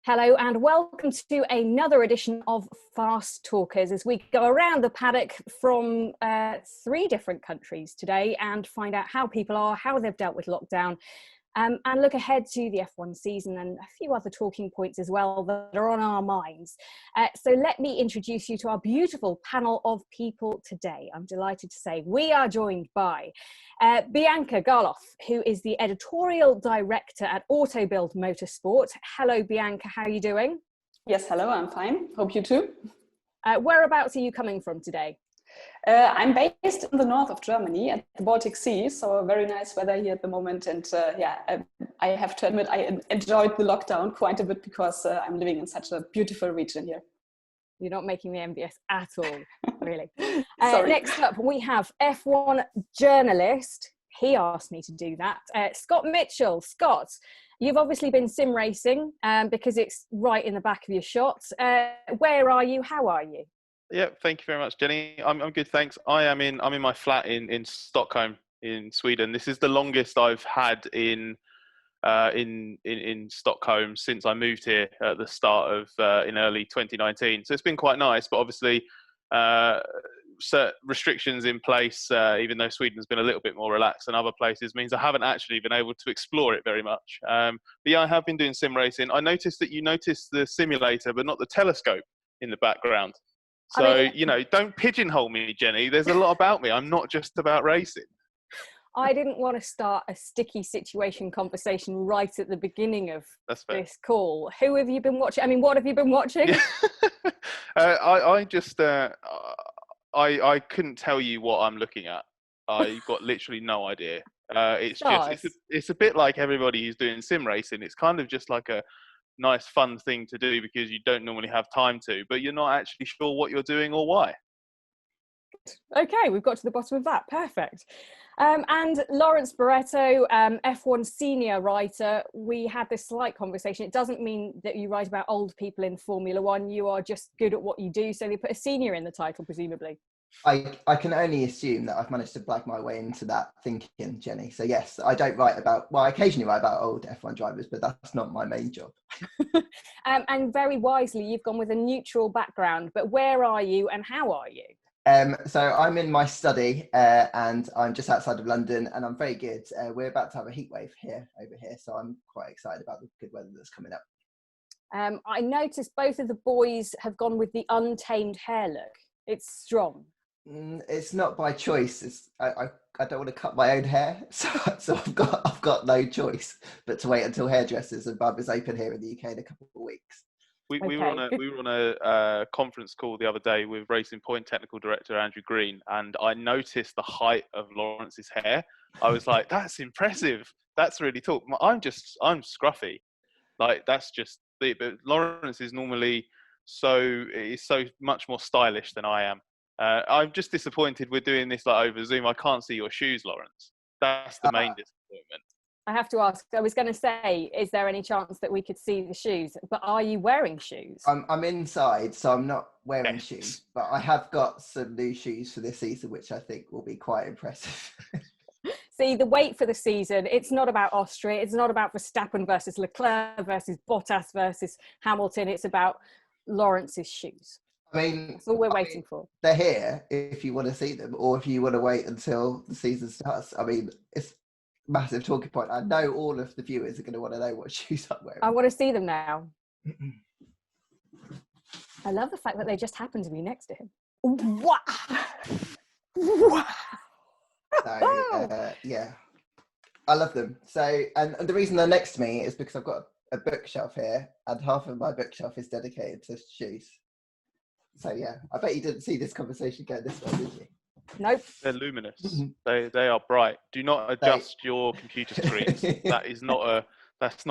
Hello and welcome to another edition of Fast Talkers as we go around the paddock from 3 different countries today and find out how people are, how they've dealt with lockdown, and look ahead to the F1 season and a few other talking points as well that are on our minds. So let me introduce you to our beautiful panel of people today. I'm delighted to say we are joined by Bianca Garloff, who is the editorial director at Autobuild Motorsport. Hello, Bianca, how are you doing? Yes, hello, I'm fine. Hope you too. Whereabouts are you coming from today? I'm based in the north of Germany at the Baltic Sea, so very nice weather here at the moment. And I have to admit I enjoyed the lockdown quite a bit because I'm living in such a beautiful region here. You're not making me envious at all, really. Sorry. Next up, we have F1 journalist. He asked me to do that. Scott Mitchell. Scott, you've obviously been sim racing because it's right in the back of your shot. Where are you? How are you? Yeah, thank you very much, Jenny. I'm good, thanks. I'm in my flat in Stockholm in Sweden. This is the longest I've had in Stockholm since I moved here at the start of in early 2019. So it's been quite nice, but obviously certain restrictions in place, even though Sweden's been a little bit more relaxed than other places, means I haven't actually been able to explore it very much. But yeah, I have been doing sim racing. I noticed that you noticed the simulator, but not the telescope in the background. So, don't pigeonhole me, Jenny. There's a lot about me. I'm not just about racing. I didn't want to start a sticky situation conversation right at the beginning of this call. Who have you been watching? I mean, what have you been watching? I couldn't tell you what I'm looking at. I've got literally no idea. It's a bit like everybody who's doing sim racing. It's kind of just like a nice fun thing to do because you don't normally have time to, but you're not actually sure what you're doing or why. Okay, we've got to the bottom of that. Perfect. And Lawrence Barretto, F1 senior writer, we had this slight conversation. It doesn't mean that you write about old people in Formula One. You are just good at what you do, so they put a senior in the title, presumably. I can only assume that I've managed to blag my way into that thinking, Jenny. So yes, I don't write about, I occasionally write about old F1 drivers, but that's not my main job. And very wisely, you've gone with a neutral background, but where are you and how are you? So I'm in my study and I'm just outside of London and I'm very good. We're about to have a heat wave over here. So I'm quite excited about the good weather that's coming up. I noticed both of the boys have gone with the untamed hair look. It's strong. It's not by choice. I don't want to cut my own hair, so I've got no choice but to wait until hairdressers and barbers open here in the UK in a couple of weeks. We were on a conference call the other day with Racing Point technical director Andrew Green, and I noticed the height of Lawrence's hair. I was like, "That's impressive. That's really tall." I'm scruffy, like that's just. But Lawrence is normally so much more stylish than I am. I'm just disappointed we're doing this like over Zoom. I can't see your shoes, Lawrence. That's the main disappointment. I have to ask, I was going to say, is there any chance that we could see the shoes? But are you wearing shoes? I'm inside, so I'm not wearing shoes. But I have got some new shoes for this season, which I think will be quite impressive. See, the wait for the season, it's not about Austria. It's not about Verstappen versus Leclerc versus Bottas versus Hamilton. It's about Lawrence's shoes. I mean, that's all we're waiting for. They're here if you want to see them, or if you want to wait until the season starts. I mean, it's a massive talking point. I know all of the viewers are going to want to know what shoes I'm wearing. I want to see them now. I love the fact that they just happen to be next to him. Wow! Wow! So, yeah, I love them. So, and the reason they're next to me is because I've got a bookshelf here, and half of my bookshelf is dedicated to shoes. So yeah, I bet you didn't see this conversation go this way, did you? Nope. They're luminous. They are bright. Do not adjust your computer screens. That's not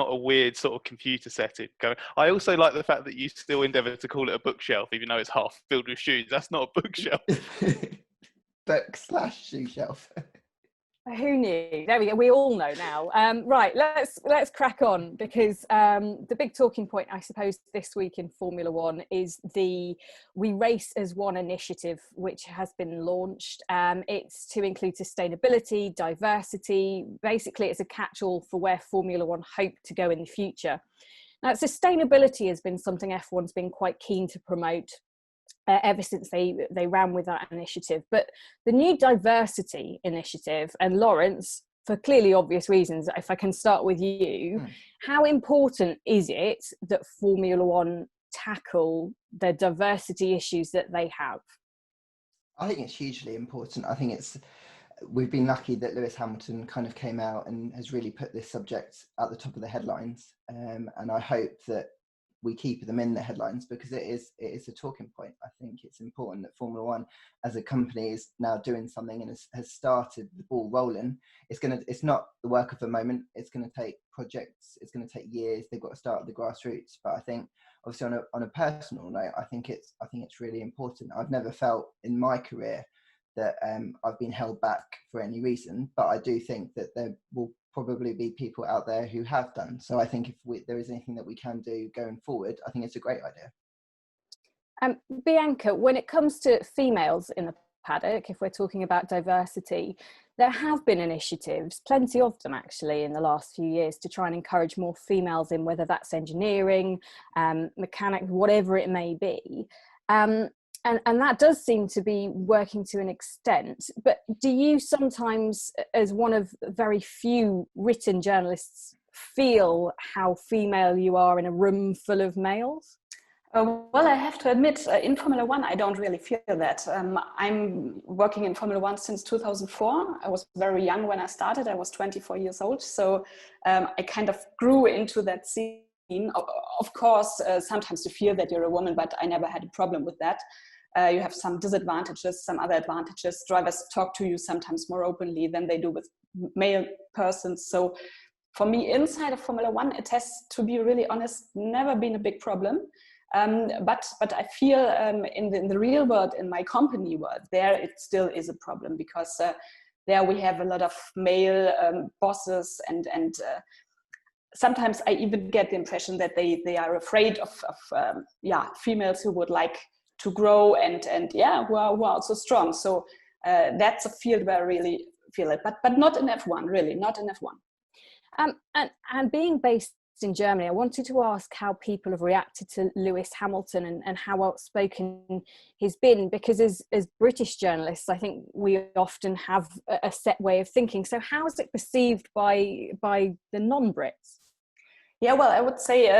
a weird sort of computer setting. I also like the fact that you still endeavour to call it a bookshelf, even though it's half filled with shoes. That's not a bookshelf. Book/shoe shelf. Who knew? There we go. We all know now. Right, let's crack on because the big talking point, I suppose, this week in Formula One is the We Race as One initiative, which has been launched. It's to include sustainability, diversity. Basically, it's a catch-all for where Formula One hope to go in the future. Sustainability has been something F1's been quite keen to promote ever since they ran with that initiative. But the new diversity initiative, and Lawrence, for clearly obvious reasons, if I can start with you, how important is it that Formula One tackle the diversity issues that they have? I think it's hugely important. I think we've been lucky that Lewis Hamilton kind of came out and has really put this subject at the top of the headlines. And I hope that we keep them in the headlines, because it is a talking point. I think it's important that Formula One as a company is now doing something and has started the ball rolling. It's not the work of a moment. It's going to take projects. It's going to take years. They've got to start at the grassroots. But I think, obviously, on a personal note, I think it's really important. I've never felt in my career that I've been held back for any reason, but I do think that there will probably be people out there who have done. So I think if there is anything that we can do going forward, I think it's a great idea. Bianca, when it comes to females in the paddock, if we're talking about diversity, there have been initiatives, plenty of them actually, in the last few years to try and encourage more females in, whether that's engineering, mechanic, whatever it may be. And that does seem to be working to an extent. But do you sometimes, as one of very few written journalists, feel how female you are in a room full of males? Well, I have to admit, in Formula One, I don't really feel that. I'm working in Formula One since 2004. I was very young when I started. I was 24 years old. So I kind of grew into that scene. Of course, sometimes you feel that you're a woman, but I never had a problem with that. You have some disadvantages, some other advantages. Drivers talk to you sometimes more openly than they do with male persons. So for me, inside of Formula One, it has, to be really honest, never been a big problem. But I feel in the real world, in my company world, there it still is a problem, because there we have a lot of male bosses, and sometimes I even get the impression that they are afraid of females who would like to grow and who are also strong. So that's a field where I really feel it, but not in F1, really, not in F1. And being based in Germany, I wanted to ask how people have reacted to Lewis Hamilton and how outspoken he's been, because as British journalists, I think we often have a set way of thinking. So how is it perceived by the non-Brits? Yeah, well, I would say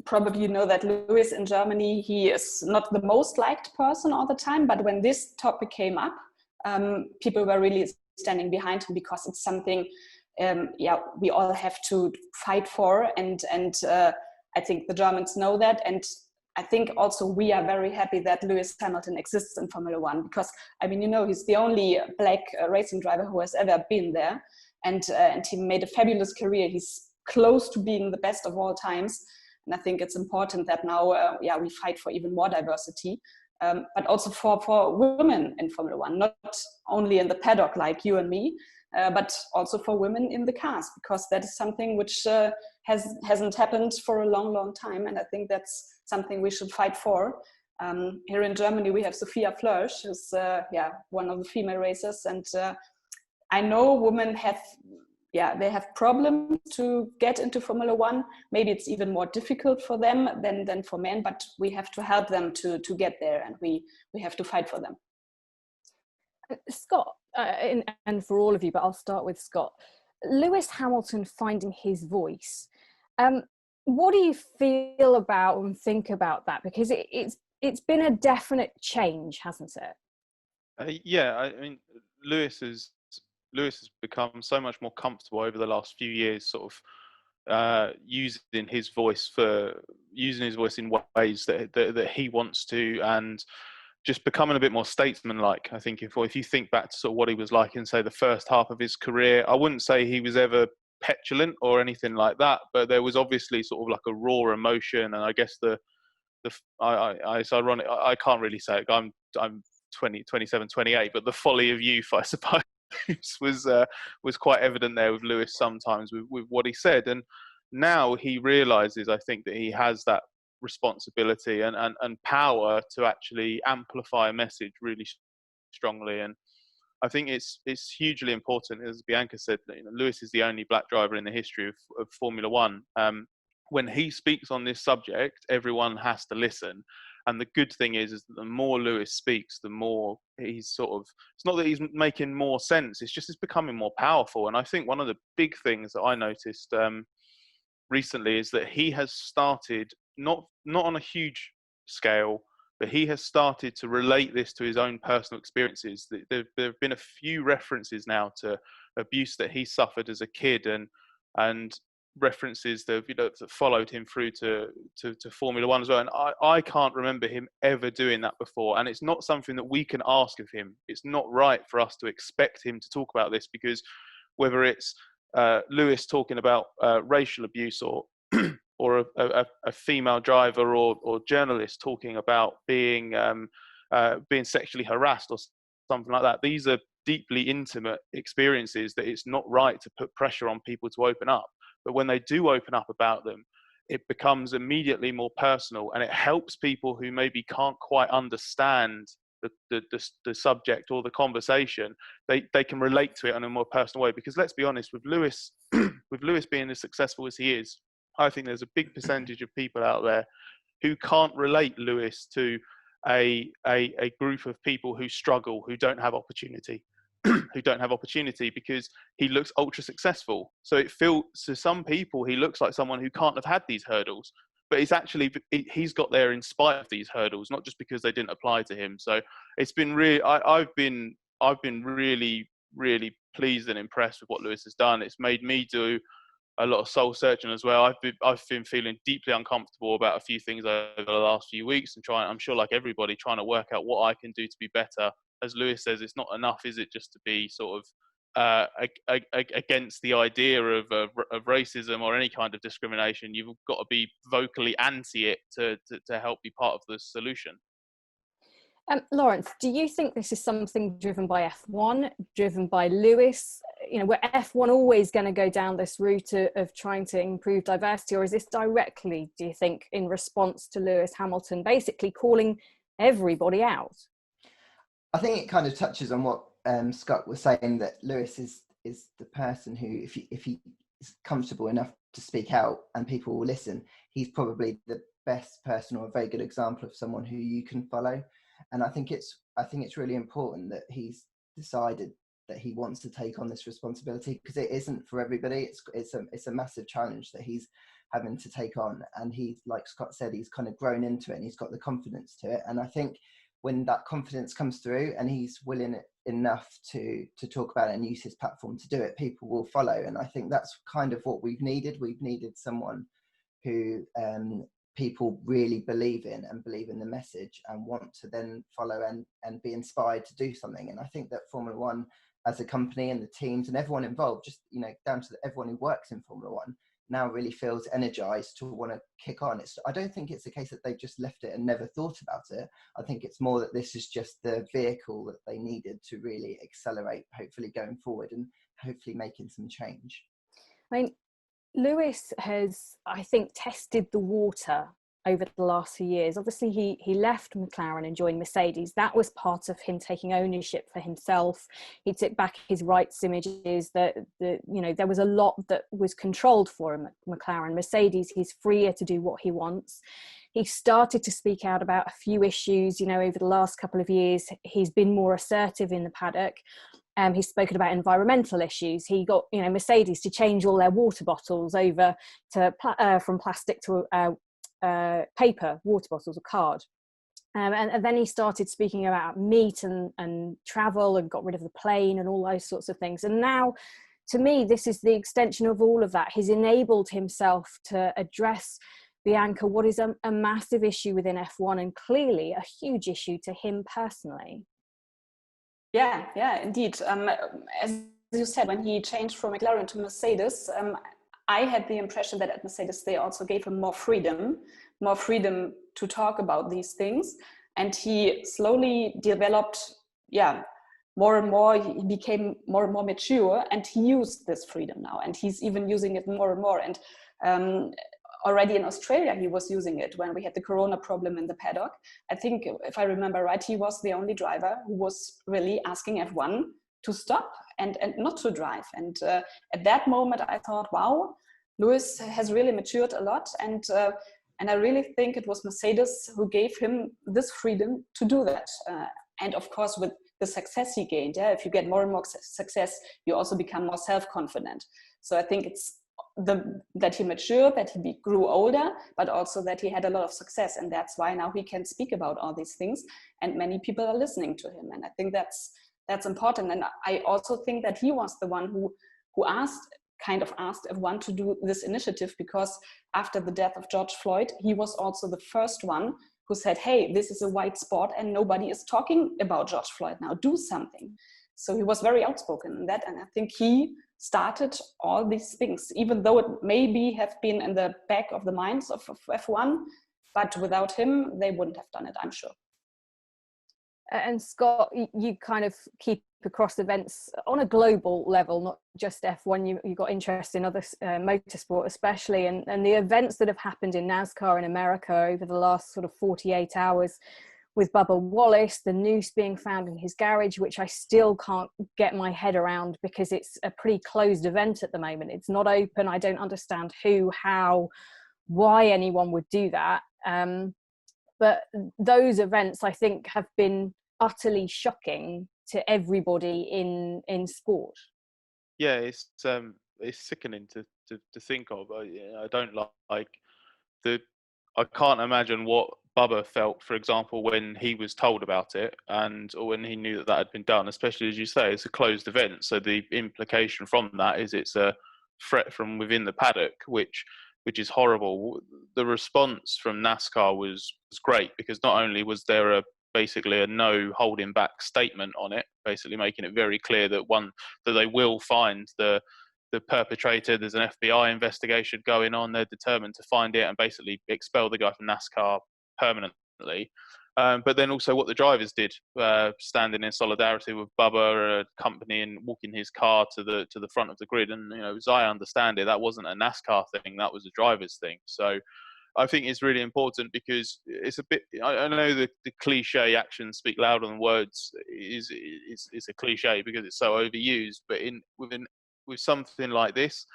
probably you know that Lewis in Germany, he is not the most liked person all the time, but when this topic came up, people were really standing behind him, because it's something we all have to fight for, and I think the Germans know that, and I think also we are very happy that Lewis Hamilton exists in Formula One, because I mean, he's the only black racing driver who has ever been there, and he made a fabulous career. He's close to being the best of all times, and I think it's important that now we fight for even more diversity, but also for women in Formula One, not only in the paddock like you and me, but also for women in the cars, because that is something which hasn't happened for a long time, and I think that's something we should fight for. Here in Germany we have Sophia Flörsch, who's one of the female racers, and I know women have problems to get into Formula One. Maybe it's even more difficult for them than for men, but we have to help them to get there, and we have to fight for them. Scott, and for all of you, but I'll start with Scott. Lewis Hamilton finding his voice. What do you feel about and think about that? Because it's been a definite change, hasn't it? I mean, Lewis has become so much more comfortable over the last few years, sort of using his voice in ways that he wants to, and just becoming a bit more statesman-like. I think if you think back to sort of what he was like in, say, the first half of his career, I wouldn't say he was ever petulant or anything like that, but there was obviously sort of like a raw emotion, and I guess it's ironic. I can't really say it. I'm 27, 28, but the folly of youth, I suppose, was quite evident there with Lewis sometimes with what he said. And now he realizes, I think, that he has that responsibility and power to actually amplify a message really strongly. And I think it's hugely important, as Bianca said, that Lewis is the only black driver in the history of Formula One. when he speaks on this subject, everyone has to listen. And the good thing is that the more Lewis speaks, the more he's sort of, it's not that he's making more sense, it's just it's becoming more powerful. And I think one of the big things that I noticed recently is that he has started, not on a huge scale, but he has started to relate this to his own personal experiences. There have been a few references now to abuse that he suffered as a kid, and references that, you know, that followed him through to Formula One as well. And I can't remember him ever doing that before. And it's not something that we can ask of him. It's not right for us to expect him to talk about this, because whether it's Lewis talking about racial abuse, or or a female driver or journalist talking about being sexually harassed or something like that, these are deeply intimate experiences that it's not right to put pressure on people to open up. But when they do open up about them, it becomes immediately more personal, and it helps people who maybe can't quite understand the subject or the conversation. They can relate to it in a more personal way. Because let's be honest, with Lewis, with Lewis being as successful as he is, I think there's a big percentage of people out there who can't relate Lewis to a group of people who struggle, who don't have opportunity. Who don't have opportunity because he looks ultra successful. So it feels, to some people, he looks like someone who can't have had these hurdles, but it's actually, he's got there in spite of these hurdles, not just because they didn't apply to him. So it's been really, I've been really, really pleased and impressed with what Lewis has done. It's made me do a lot of soul searching as well. I've been feeling deeply uncomfortable about a few things over the last few weeks, and I'm sure like everybody, trying to work out what I can do to be better. As Lewis says, it's not enough, is it, just to be sort of against the idea of racism or any kind of discrimination. You've got to be vocally anti it to help be part of the solution. Lawrence, do you think this is something driven by F1, driven by Lewis? You know, were F1 always going to go down this route of trying to improve diversity, or is this directly, do you think, in response to Lewis Hamilton basically calling everybody out? I think it kind of touches on what Scott was saying, that Lewis is the person who, if he is comfortable enough to speak out and people will listen, he's probably the best person, or a very good example of someone who you can follow. And I think it's really important that he's decided that he wants to take on this responsibility, because it isn't for everybody. It's a massive challenge that he's having to take on, and he's, like Scott said, he's kind of grown into it and he's got the confidence to it. And I think when that confidence comes through and he's willing enough to talk about it and use his platform to do it, people will follow. And I think that's kind of what we've needed. We've needed someone who people really believe in and believe in the message and want to then follow and be inspired to do something. And I think that Formula One as a company and the teams and everyone involved, just, you know, down to everyone who works in Formula One, now really feels energized to want to kick on. I don't think it's a case that they've just left it and never thought about it. I think it's more that this is just the vehicle that they needed to really accelerate, hopefully going forward and hopefully making some change. I mean, Lewis has, I think, tested the water over the last few years. Obviously, he left McLaren and joined Mercedes. That was part of him taking ownership for himself. He took back his rights images. That you know, there was a lot that was controlled for him at McLaren. Mercedes, he's freer to do what he wants. He started to speak out about a few issues. You know, over the last couple of years, he's been more assertive in the paddock. He's spoken about environmental issues. He got, you know, Mercedes to change all their water bottles over to from plastic to paper water bottles or card. And then he started speaking about meat and travel, and got rid of the plane and all those sorts of things. And now, to me, this is the extension of all of that. He's enabled himself to address, Bianca, what is a massive issue within F1, and clearly a huge issue to him personally. Yeah, indeed. As you said, when he changed from McLaren to Mercedes, I had the impression that at Mercedes they also gave him more freedom to talk about these things. And he slowly developed, more and more. He became more and more mature, and he used this freedom now. And he's even using it more and more. And already in Australia, he was using it when we had the corona problem in the paddock. I think, if I remember right, he was the only driver who was really asking F1 to stop and not to drive. And at that moment, I thought, wow, Lewis has really matured a lot, and I really think it was Mercedes who gave him this freedom to do that. And of course, with the success he gained, if you get more and more success, you also become more self-confident. So I think it's that he matured, that he grew older, but also that he had a lot of success, and that's why now he can speak about all these things, and many people are listening to him. And I think that's important. And I also think that he was the one who asked F1 to do this initiative, because after the death of George Floyd, he was also the first one who said, hey, this is a white sport and nobody is talking about George Floyd now, do something. So he was very outspoken in that, and I think he started all these things, even though it maybe have been in the back of the minds of F1, but without him, they wouldn't have done it, I'm sure. And Scott, you kind of keep across events on a global level, not just F1. You got interest in other motorsport, especially, and the events that have happened in NASCAR in America over the last sort of 48 hours, with Bubba Wallace, the noose being found in his garage, which I still can't get my head around because it's a pretty closed event at the moment. It's not open. I don't understand who, how, why anyone would do that. But those events, I think, have been utterly shocking to everybody in sport. Yeah, it's sickening to think of. I don't like I can't imagine what Bubba felt, for example, when he was told about it, or when he knew that had been done. Especially, as you say, it's a closed event, so the implication from that is it's a threat from within the paddock, which is horrible. The response from NASCAR was great, because not only was there basically a no holding back statement on it, basically making it very clear that they will find the perpetrator. There's an FBI investigation going on. They're determined to find it and basically expel the guy from NASCAR permanently. But then also what the drivers did, standing in solidarity with Bubba, accompanying, walking his car to the front of the grid. And, as I understand it, that wasn't a NASCAR thing, that was a driver's thing. So I think it's really important, because it's a bit, I know the cliche actions speak louder than words is a cliche because it's so overused, but with something like this,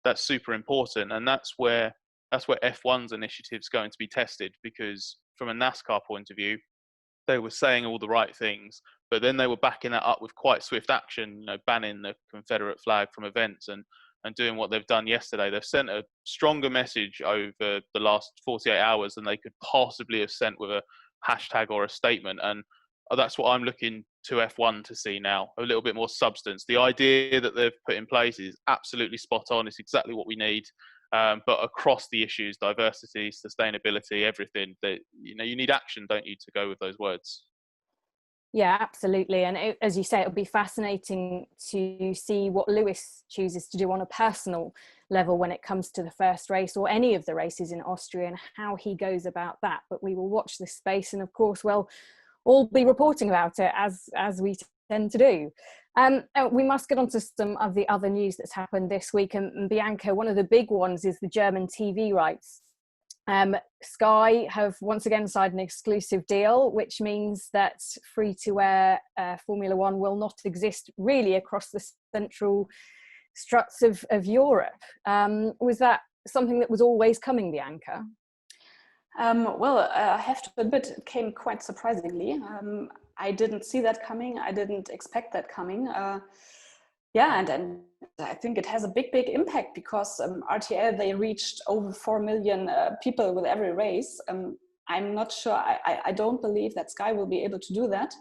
that's super important. And that's where F1's initiative is going to be tested, because from a NASCAR point of view, they were saying all the right things, but then they were backing that up with quite swift action, banning the Confederate flag from events and doing what they've done yesterday. They've sent a stronger message over the last 48 hours than they could possibly have sent with a hashtag or a statement. And that's what I'm looking to F1 to see now, a little bit more substance. The idea that they've put in place is absolutely spot on. It's exactly what we need. But across the issues, diversity, sustainability, everything, that you need action, don't you, to go with those words? Yeah, absolutely. And as you say, it'll be fascinating to see what Lewis chooses to do on a personal level when it comes to the first race or any of the races in Austria, and how he goes about that. But we will watch this space, and of course we'll all be reporting about it as we tend to do. We must get on to some of the other news that's happened this week. And Bianca, one of the big ones is the German TV rights. Sky have once again signed an exclusive deal, which means that free-to-air Formula One will not exist really across the central struts of Europe. Was that something that was always coming, Bianca? Well, I have to admit, it came quite surprisingly. I didn't see that coming. I didn't expect that coming. And I think it has a big impact, because RTL, they reached over 4 million people with every race. I'm not sure, I don't believe that Sky will be able to do that.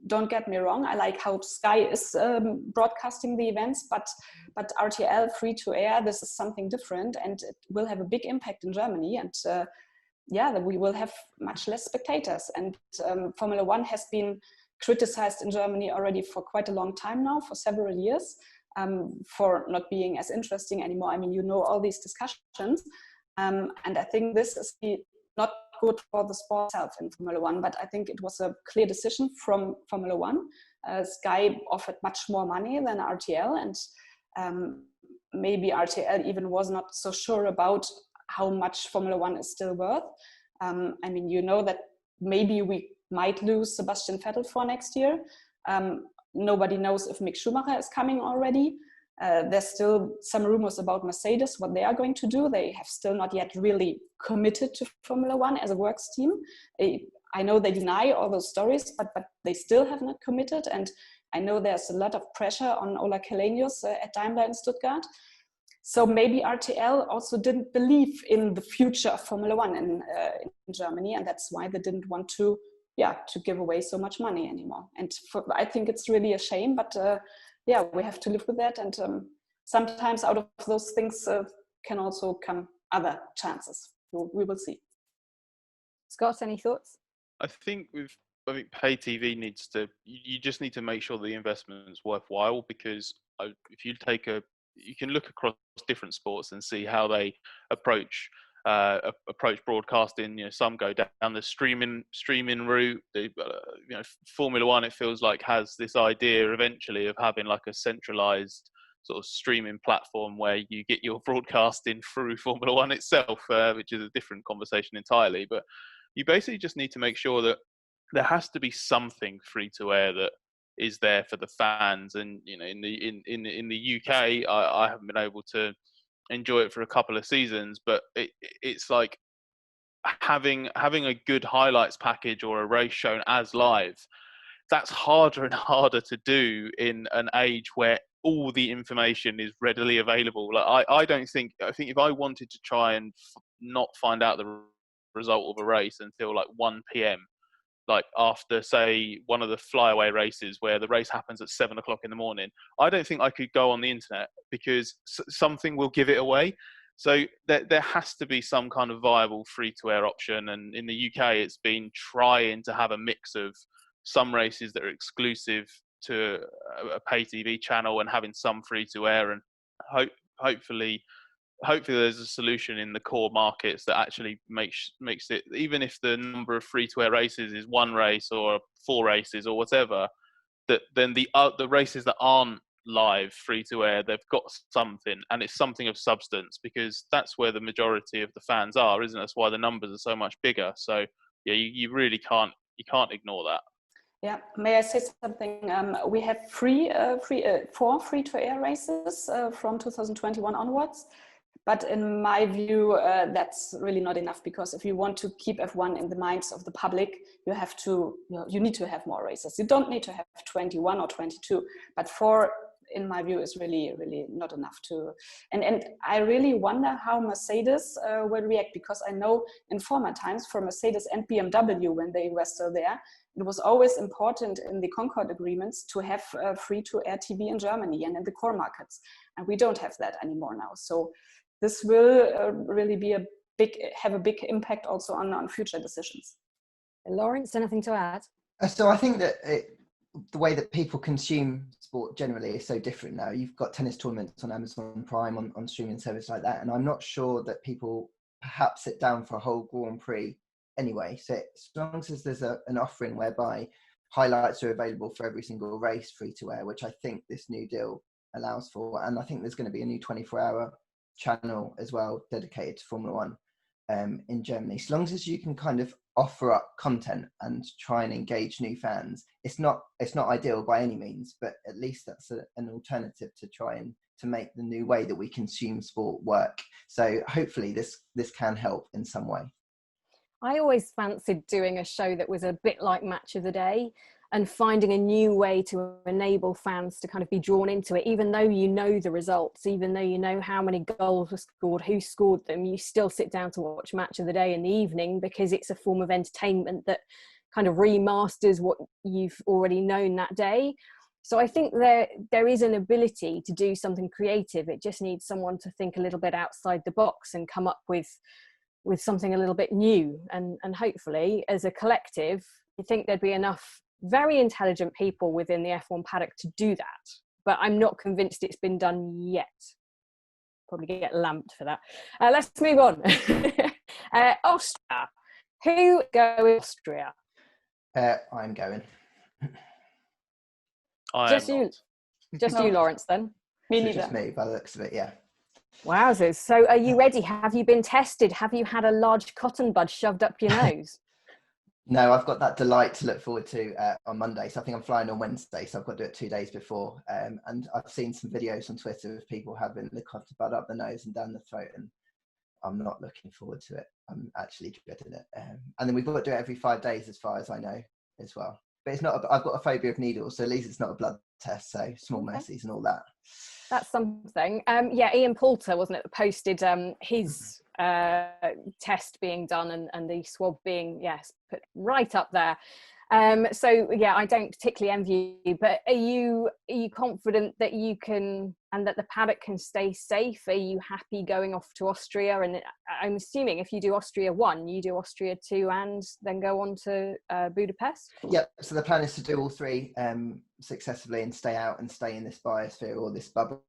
Don't get me wrong, I like how Sky is broadcasting the events, but RTL free to air, this is something different, and it will have a big impact in Germany. And we will have much less spectators. And Formula One has been criticized in Germany already for quite a long time now, for several years, for not being as interesting anymore. I mean, all these discussions. And I think this is not good for the sport itself in Formula One, but I think it was a clear decision from Formula One. Sky offered much more money than RTL, and maybe RTL even was not so sure about how much Formula One is still worth. I mean, that maybe we might lose Sebastian Vettel for next year. Nobody knows if Mick Schumacher is coming already. There's still some rumors about Mercedes, what they are going to do. They have still not yet really committed to Formula One as a works team. I know they deny all those stories, but they still have not committed. And I know there's a lot of pressure on Ola Källenius at Daimler in Stuttgart. So maybe RTL also didn't believe in the future of Formula One in Germany, and that's why they didn't want to give away so much money anymore. And I think it's really a shame, but we have to live with that. And sometimes out of those things can also come other chances. We will see. Scott, any thoughts? I think pay TV needs to, you just need to make sure the investment's worthwhile, because if you you can look across different sports and see how they approach broadcasting. Some go down the streaming route. Formula One, it feels like, has this idea eventually of having like a centralized sort of streaming platform where you get your broadcasting through Formula One itself, which is a different conversation entirely. But you basically just need to make sure that there has to be something free to air that is there for the fans. And in the UK, I haven't been able to enjoy it for a couple of seasons, but it's like having a good highlights package or a race shown as live. That's harder and harder to do in an age where all the information is readily available. Like I think if I wanted to try and not find out the result of a race until like 1 p.m, like after, say, one of the flyaway races where the race happens at 7 o'clock in the morning, I don't think I could go on the internet, because something will give it away. So there has to be some kind of viable free-to-air option. And in the UK, it's been trying to have a mix of some races that are exclusive to a pay TV channel and having some free-to-air, and hopefully there's a solution in the core markets that actually makes it, even if the number of free-to-air races is 1 race or 4 races or whatever, that then the races that aren't live free-to-air, they've got something, and it's something of substance, because that's where the majority of the fans are, isn't it? That's why the numbers are so much bigger. So yeah, you really can't ignore that. Yeah, may I say something? We have 4 free-to-air races from 2021 onwards. But in my view, that's really not enough, because if you want to keep F1 in the minds of the public, you need to have more races. You don't need to have 21 or 22, but 4, in my view, is really, really not enough to. And I really wonder how Mercedes will react, because I know in former times for Mercedes and BMW, when they were still there, it was always important in the Concord agreements to have free-to-air TV in Germany and in the core markets. And we don't have that anymore now. So this will really have a big impact also on future decisions. Lawrence, anything to add? So I think that the way that people consume sport generally is so different now. You've got tennis tournaments on Amazon Prime, on streaming service like that, and I'm not sure that people perhaps sit down for a whole Grand Prix anyway. So as long as there's an offering whereby highlights are available for every single race free to air, which I think this new deal allows for, and I think there's going to be a new 24-hour channel as well dedicated to Formula One in Germany. So long as you can kind of offer up content and try and engage new fans, it's not ideal by any means, but at least that's an alternative to try and to make the new way that we consume sport work. So hopefully this can help in some way. I always fancied doing a show that was a bit like Match of the Day, and finding a new way to enable fans to kind of be drawn into it. Even though you know the results, even though you know how many goals were scored, who scored them, you still sit down to watch Match of the Day in the evening, because it's a form of entertainment that kind of remasters what you've already known that day. So I think there is an ability to do something creative. It just needs someone to think a little bit outside the box and come up with something a little bit new. And hopefully, as a collective, I think there'd be enough very intelligent people within the F1 paddock to do that, but I'm not convinced it's been done yet. Probably get lamped for that. Let's move on. Austria. Who go Austria? I'm going. Just you, Lawrence, then? Me neither. Just me, by the looks of it, yeah. Wowzers. So are you ready? Have you been tested? Have you had a large cotton bud shoved up your nose? No, I've got that delight to look forward to on Monday. So I think I'm flying on Wednesday, so I've got to do it 2 days before. And I've seen some videos on Twitter of people having the cough bud up the nose and down the throat, and I'm not looking forward to it. I'm actually dreading it. And then we've got to do it every 5 days, as far as I know, as well. But it's not. I've got a phobia of needles, so at least it's not a blood test. So small mercies and all that. That's something. Yeah, Ian Poulter, wasn't it, that posted his test being done and the swab being, yes, put right up there. So yeah, I don't particularly envy you, but are you confident that you can, and that the paddock can stay safe? Are you happy going off to Austria? And I'm assuming if you do Austria 1, you do Austria 2 and then go on to Budapest? Yep, so the plan is to do all 3 successfully and stay out and stay in this biosphere or this bubble.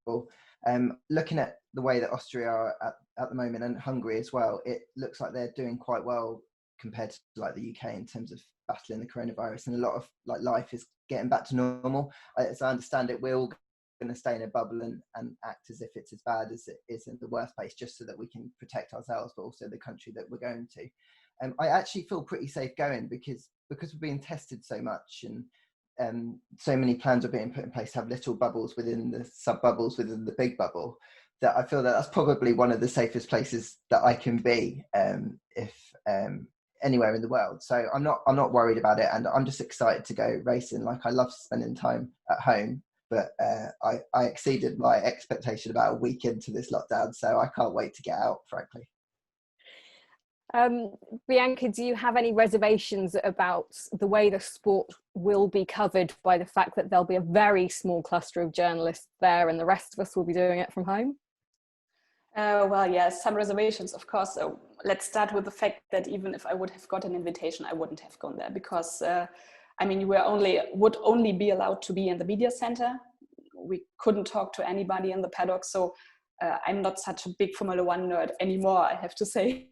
Looking at the way that Austria are at the moment, and Hungary as well, it looks like they're doing quite well compared to like the UK in terms of battling the coronavirus, and a lot of like life is getting back to normal. As I understand it, we're all going to stay in a bubble and act as if it's as bad as it is in the worst place, just so that we can protect ourselves, but also the country that we're going to. I actually feel pretty safe going because we're being tested so much, and so many plans are being put in place to have little bubbles within the sub bubbles within the big bubble, that I feel that that's probably one of the safest places that I can be if anywhere in the world. So I'm not worried about it, and I'm just excited to go racing. Like, I love spending time at home, but I exceeded my expectation about a week into this lockdown, so I can't wait to get out, frankly. Bianca, do you have any reservations about the way the sport will be covered by the fact that there'll be a very small cluster of journalists there and the rest of us will be doing it from home? Well, yes, some reservations, of course. So let's start with the fact that even if I would have got an invitation, I wouldn't have gone there because, I mean, we would only be allowed to be in the media center. We couldn't talk to anybody in the paddock. So I'm not such a big Formula One nerd anymore, I have to say,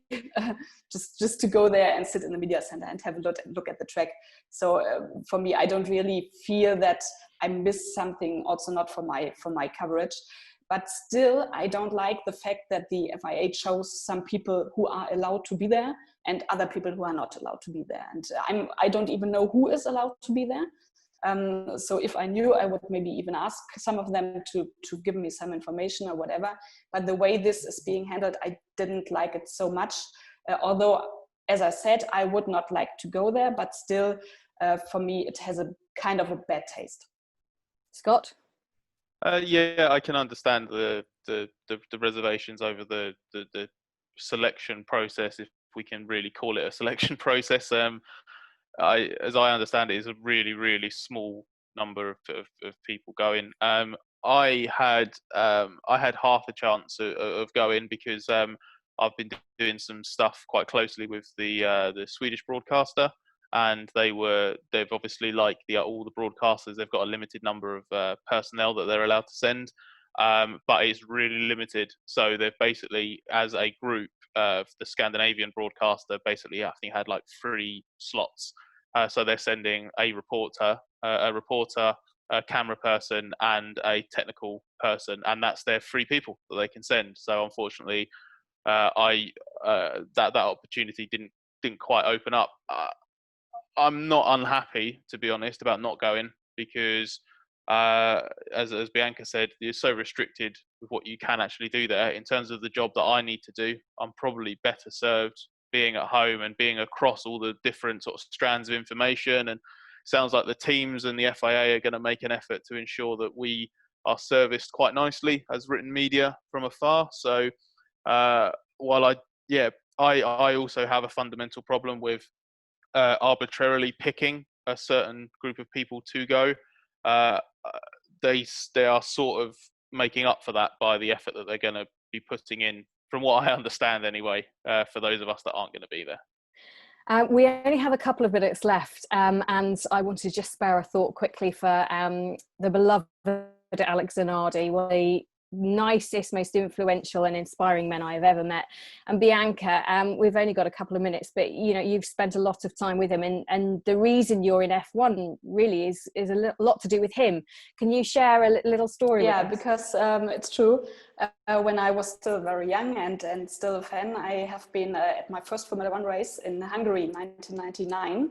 just to go there and sit in the media center and have a look at the track. So for me, I don't really feel that I missed something, also not for my coverage. But still, I don't like the fact that the FIA shows some people who are allowed to be there and other people who are not allowed to be there. And I don't even know who is allowed to be there. So if I knew, I would maybe even ask some of them to give me some information or whatever. But the way this is being handled, I didn't like it so much. Although, as I said, I would not like to go there, but still, for me, it has a kind of a bad taste. Scott? Yeah, I can understand the reservations over the selection process, if we can really call it a selection process. As I understand it, is a really, really small number of people going. I had half a chance of going because I've been doing some stuff quite closely with the Swedish broadcaster, and they've obviously, like all the broadcasters, they've got a limited number of personnel that they're allowed to send, but it's really limited. So they've basically, as a group, the Scandinavian broadcaster basically, I think, had like 3 slots. So they're sending a reporter, a camera person, and a technical person, and that's their 3 people that they can send. So unfortunately, that opportunity didn't quite open up. I'm not unhappy, to be honest, about not going because, as Bianca said, you're so restricted with what you can actually do there. In terms of the job that I need to do, I'm probably better served being at home and being across all the different sort of strands of information. And it sounds like the teams and the FIA are going to make an effort to ensure that we are serviced quite nicely as written media from afar. So while I also have a fundamental problem with arbitrarily picking a certain group of people to go, they are sort of making up for that by the effort that they're going to be putting in, from what I understand anyway, for those of us that aren't going to be there. We only have a couple of minutes left, and I want to just spare a thought quickly for the beloved Alex Zanardi. Well, nicest, most influential and inspiring men I've ever met. And Bianca, we've only got a couple of minutes, but you know, you've spent a lot of time with him, and the reason you're in F1 really is a lot to do with him. Can you share a little story with us? Because it's true. When I was still very young and still a fan, I have been at my first Formula One race in Hungary in 1999.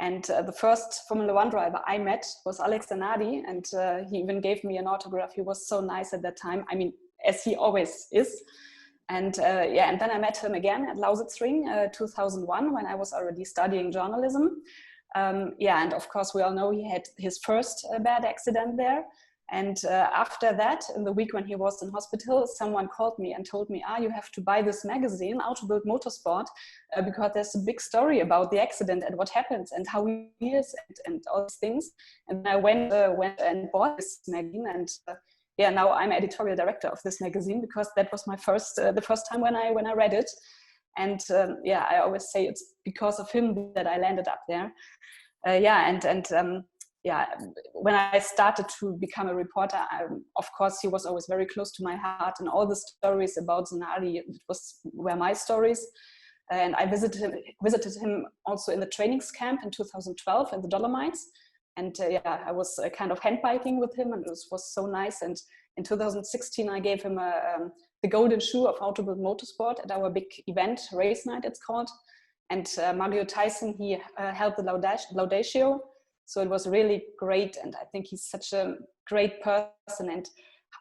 And the first Formula One driver I met was Alex Zanardi, and he even gave me an autograph. He was so nice at that time. I mean, as he always is. And and then I met him again at Lausitzring 2001 when I was already studying journalism. And of course we all know he had his first bad accident there. And after that, in the week when he was in hospital, someone called me and told me, you have to buy this magazine, Autobild Motorsport, because there's a big story about the accident and what happens and how he is and all these things. And I went and bought this magazine, and now I'm editorial director of this magazine, because that was my the first time when I read it. And I always say it's because of him that I landed up there. When I started to become a reporter, of course, he was always very close to my heart, and all the stories about Zanardi were my stories. And I visited him also in the trainings camp in 2012 in the Dolomites. And I was kind of handbiking with him, and it was so nice. And in 2016, I gave him the golden shoe of Autobild Motorsport at our big event, Race Night it's called. And Mario Tyson, he held the Laudatio. So it was really great, and I think he's such a great person. And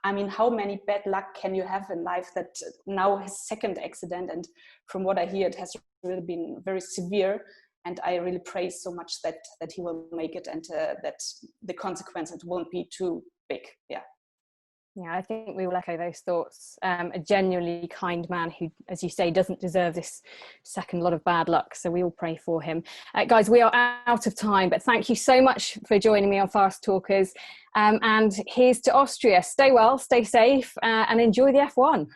I mean, how many bad luck can you have in life that now his second accident, and from what I hear, it has really been very severe. And I really pray so much that he will make it, and that the consequences won't be too big. Yeah, I think we will echo those thoughts. A genuinely kind man who, as you say, doesn't deserve this second lot of bad luck. So we all pray for him. Guys, we are out of time, but thank you so much for joining me on Fast Talkers. And here's to Austria. Stay well, stay safe, and enjoy the F1.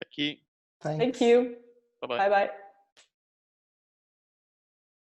Thank you. Thanks. Thank you. Bye-bye. Bye-bye.